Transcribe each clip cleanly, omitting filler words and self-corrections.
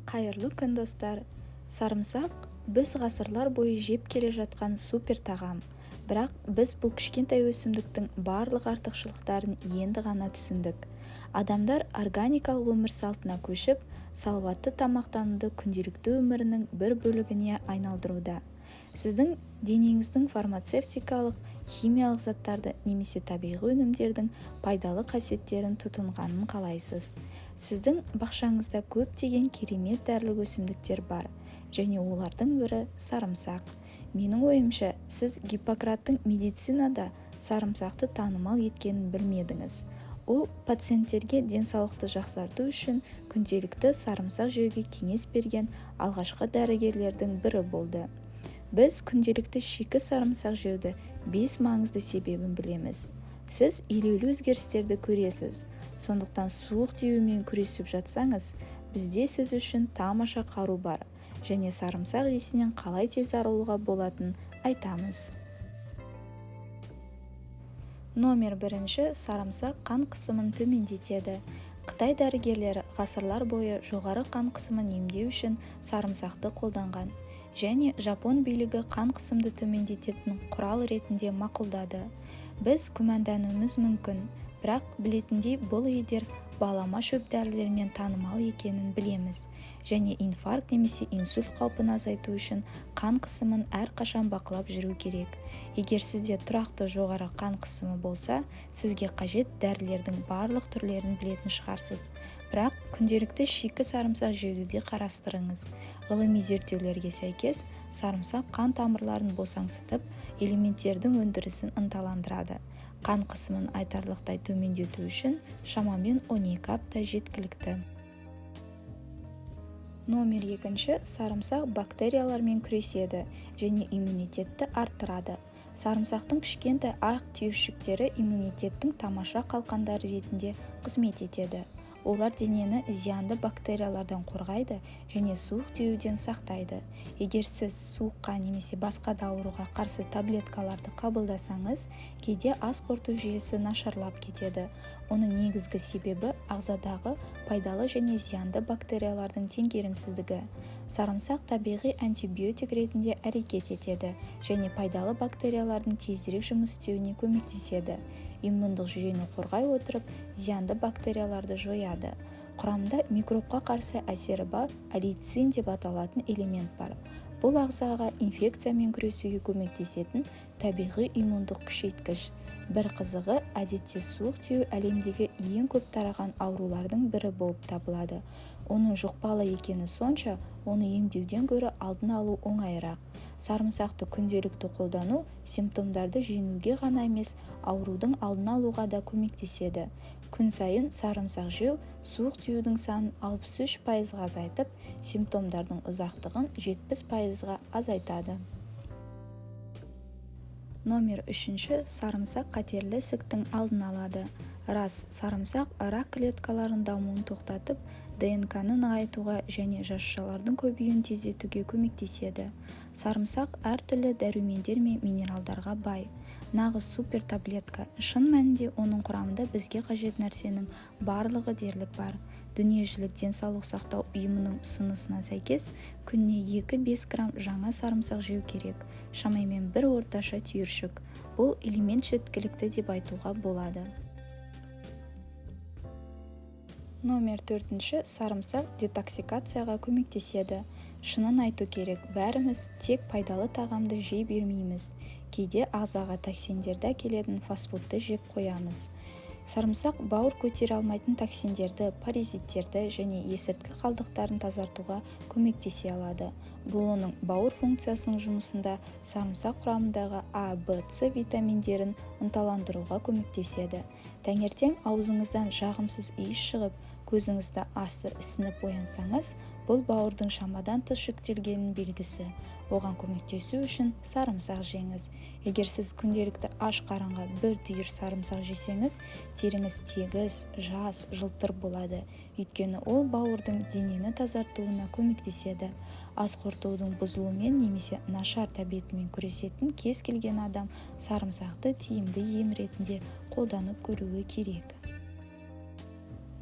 Қайырлы күн достар. Сарымсақ біз ғасырлар бойы жеп келе жатқан супер тағам. Бірақ біз бұл кішкентай өсімдіктің барлық артықшылықтарын енді ғана түсіндік. Адамдар органикалық өмір салтына көшіп, салауатты тамақтануды күнделікті өмірінің бір бөлігіне айналдыруда. Сіздің денеңіздің фармацевтикалық, химиялық заттарды немесе табиғи өнімдердің пайдалы қасиеттерін тұтынғанын қалайсыз? Сіздің бақшаңызда көптеген керемет дәрілік өсімдіктер бар, және олардың бірі сарымсақ. Менің ойымша, сіз Гиппократтың медицинада сарымсақты танымал еткенін білмедіңіз. Ол пациенттерге денсаулықты жақсарту үшін күнделікті сарымсақ жеуге кеңес берген алғашқы дәрігерлердің бірі болды. Біз күнделікті шикі сарымсақ жеуді 5 маңызды себебін білеміз. Сіз елеулі өзгерістерді көресіз. Сондықтан суық тиюмен күресіп жатсаңыз, бізде сіз үшін тамаша қару бар, және сарымсақ иісінен қалай тез арылуға болатынын айтамыз. Номер 1. Сарымсақ қан қысымын төмендетеді. Қытай дәрігерлері ғасырлар бойы жоғары қан қысымын емдеу үшін сарымсақты қолданған, және Жапон билігі қан қысымды төмендететін құрал ретінде мақұлдады. Біз күмәндануымыз мүмкін, бірақ білетіндей бұл едер балама шөп дәрілермен танымал екенін білеміз, және инфаркт немесе инсульт қаупін азайту үшін қан қысымын әрқашан бақылап жүру керек. Егер сізде тұрақты жоғары қан қысымы болса, сізге қажет дәрілердің барлық түрлерін білетін шығарсыз. Бірақ күнделікті шикі сарымсақ жеуді де қарастырыңыз. Ғылыми зерттеулерге сәйкес, сарымсақ қан тамырларын босаңсытып, элементтердің өндірісін ынталандырады. Қан қысымын айтарлықтай төмендету үшін шамамен 12 апта жеткілікті. Номер 2. Сарымсақ бактериялармен күреседі және иммунитетті арттырады. Сарымсақтың кішкентай ақ түйіршіктері иммунитеттің тамаша қалқандары ретінде қызмет етеді. Олар денені зиянды бактериялардан қорғайды және суық тиюден сақтайды. Егер сіз суыққа немесе басқа да ауруға қарсы таблеткаларды қабылдасаңыз, кейде ас қорыту жүйесі нашарлап кетеді. Оның негізгі себебі ағзадағы пайдалы және зиянды бактериялардың теңгерімсіздігі. Сарымсақ табиғи антибиотик ретінде әрекет етеді және пайдалы бактериялардың тезірек жұмыс істеуіне көмектеседі. Иммундық жүйені қорғай отырып, зиянды бактерияларды жояды. Құрамында микробқа қарсы әсері бар аллицин деп аталатын элемент бар. Бұл ағзаға инфекциямен күресуге көмектесетін табиғи иммундық күшейткіш. Бір қызығы, әдетте суық тию әлемдегі ең көп тараған аурулардың бірі болып табылады. Оның жұқпалы екені сонша, оны емдеуден гөрі алдын алу оңайырақ. Сарымсақты күнделікті қолдану симптомдарды жеңуге ғана емес, аурудың алдын алуға да көмектеседі. Күн сайын сарымсақ жеу суық тиюдің санын 63% азайтып, симптомдардың ұзақтығын 70% азайтады. Номер 3. Сарымсақ қатерлі ісіктің алдын алады. Рас, сарымсақ рак клеткаларының дамуын тоқтатып, ДНК-ны нығайтуға және жасушалардың көбеюін тездетуге көмектеседі. Сарымсақ әртүрлі дәрумендер мен минералдарға бай. Нағыз супер таблетка. Шын мәнінде оның құрамында бізге қажет нәрсенің барлығы дерлік бар. Дүниежүзілік денсаулық сақтау ұйымының ұсынысына сәйкес, күніне 2-5 грамм жаңа сарымсақ жеу керек, шамамен бір орташа түйіршік. Бұл элемент жеткілікті деп айтуға болады. Номер 4. Сарымсақ детоксикацияға көмектеседі. Шынын айту керек, бәріміз тек пайдалы тағамды жей бермейміз. Кейде ағзаға токсиндерді әкелетін фастфудты жеп қоямыз. Сарымсақ бауыр көтере алмайтын токсиндерді, паразиттерді және есірткі қалдықтарын тазартуға көмектесе алады. Бұл оның бауыр функциясының жұмысында сарымсақ құрамындағы А, В, С витаминдерін ынталандыруға көмектеседі. Таңертең аузыңыздан жағымсыз иіс шығып, көзіңізді асты ісініп оянсаңыз, бұл бауырдың шамадан тыс жүктелгенінің белгісі. Оған көмектесу үшін сарымсақ жеңіз. Егер сіз күнделікті аш қарынға бір түйір сарымсақ жесеңіз, теріңіз тегіс, жас, жылтыр болады. Өйткені ол бауырдың денені тазартуына көмектеседі. Ас қорытудың бұзылуымен немесе нашар тәбетімен күресетін кез келген адам сарымсақты тиімді ем ретінде қолданып көруі керек.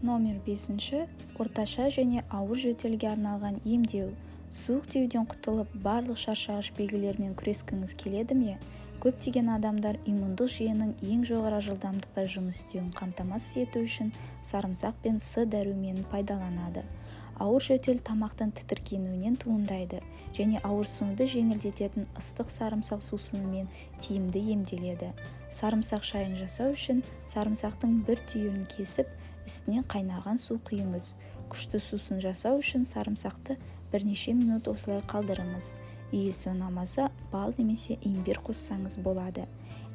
Номер 5. Орташа және ауыр жөтелге арналған емдеу. Суық тиюден құтылып, барлық шаршағыш белгілермен күрескіңіз келеді ме? Көптеген адамдар иммундық жүйенің ең жоғары жылдамдықта жұмыс істеуін қамтамасыз ету үшін сарымсақ пен С дәруменін пайдаланады. Ауыр жөтел тамақтың тітіркенуінен туындайды және ауырсынуды жеңілдететін ыстық сарымсақ сусынымен тиімді емделеді. Сарымсақ шайын жасау үшін сарымсақтың бір түйірін кесіп, үстіне қайнаған су құйыңыз. Күшті сусын жасау үшін сарымсақты бірнеше минут осылай қалдырыңыз. Иісі ұнамаса, бал немесе имбир қоссаңыз болады.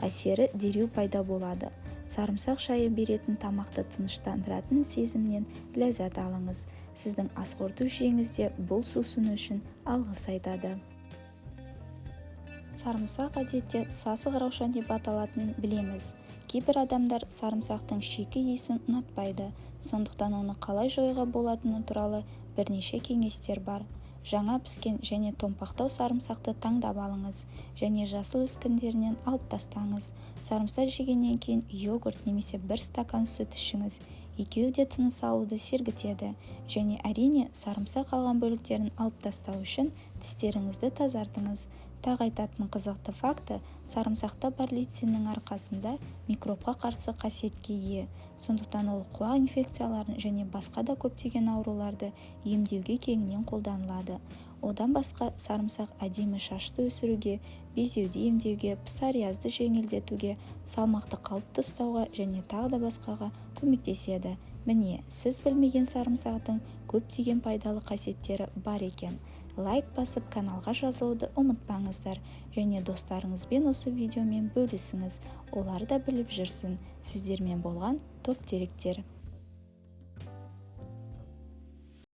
Әсері дереу пайда болады. Сарымсақ шайы беретін тамақты тыныштандыратын сезімнен ләззат алыңыз. Сіздің ас қорыту жүйеңізде бұл сусын үшін алғыс айтады. Сарымсақ әдетте сасық раушан деп аталатынын білеміз. Кейбір адамдар сарымсақтың шикі иісін ұнатпайды, сондықтан оны қалай жоюға болатыны туралы бірнеше кеңестер бар. Жаңа піскен және томпақтау сарымсақты таңдап алыңыз және жасыл өскіндерінен алып тастаңыз. Сарымсақ жегеннен кейін йогурт немесе бір стакан сүт ішіңіз. Екеуі де тыныс алуды сергітеді және әрине сарымсақ қалған бөліктерін алып тастау үшін тістеріңізді тазартыңыз. Тағы айтатын қызықты факті, сарымсақта бар лейциннің арқасында микробқа қарсы қасиетке ие. Сондықтан ол құлақ инфекцияларын және басқа да көптеген ауруларды емдеуге кеңінен қолданылады. Одан басқа сарымсақ әдемі шашты өсіруге, безеуді емдеуге, псориазды жеңілдетуге, салмақты қалыпты ұстауға және тағы да басқаға көмектеседі. Міне, сіз білмеген сарымсақтың көптеген пайдалы қасиеттері бар екен. Лайк басып каналға жазылуды ұмытпаңыздар және достарыңызбен осы видеомен бөлісіңіз, олар да біліп жүрсін. Сіздермен болған топ деректер.